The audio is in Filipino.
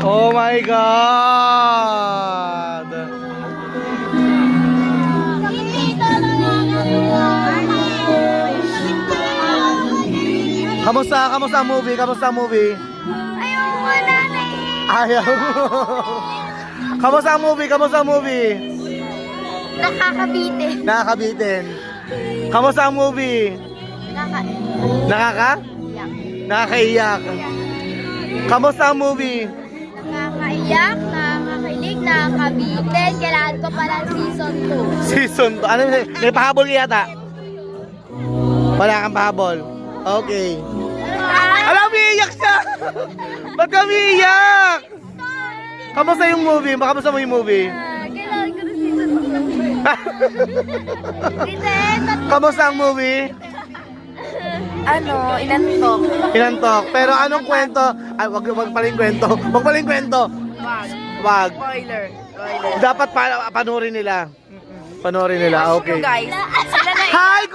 Oh my God! Kamusta? Kamusta ang movie? Kamusta ang movie? Ayoko na Ayaw mo. Kamusta ang movie? Kamusta ang movie? Nakakabitin. Nakakabitin. Kamusta ang movie? Nakakaiyak. Kamusta ang movie? Nakakaiyak, nakakakilig, nakakabitin. Kailangan ko pala season 2. Season 2. Ano yun? May pahabol ka yata? Wala kang pahabol. Okay. Alam, umiiyak siya! Ba't ka umiiyak? Kamusta yung movie? Kamusta mo yung movie? Kailangan ko na season 2. Kamusta ang movie? Inantok. Inantok. Pero anong kwento? Ay, wag paling kwento. Wag paling kwento. Wag. Spoiler. Dapat panoorin nila. Panoorin nila. Okay. Guys, sila na Hi